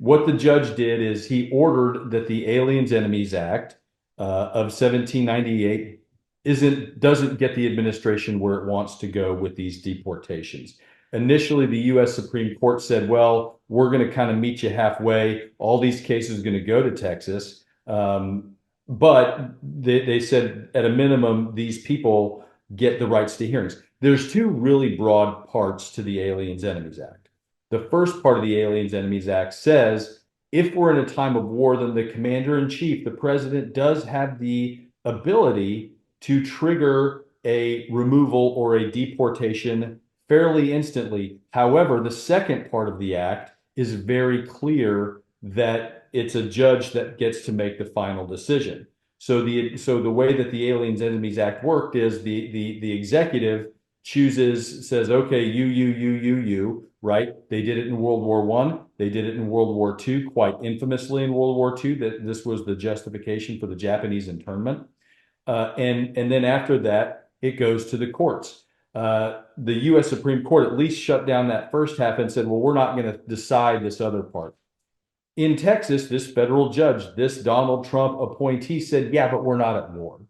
what the judge did is he ordered that the Aliens Enemies Act of 1798 doesn't get the administration where it wants to go with these deportations. Initially, the U.S. Supreme Court said, well, we're going to kind of meet you halfway. All these cases are going to go to Texas. But they said at a minimum, these people get the rights to hearings. There's two really broad parts to the Aliens Enemies Act. The first part of the Aliens Enemies Act says if we're in a time of war, then the commander in chief, the president, does have the ability to trigger a removal or a deportation fairly instantly. However, the second part of the act is very clear that it's a judge that gets to make the final decision. So the way that the Aliens Enemies Act worked is the executive says, okay, you, right? They did it in World War I. They did it in World War II, quite infamously in World War II, that this was the justification for the Japanese internment. And then after that, it goes to the courts. The U.S. Supreme Court at least shut down that first half and said, well, we're not going to decide this other part. In Texas, this federal judge, this Donald Trump appointee said, yeah, but we're not at war.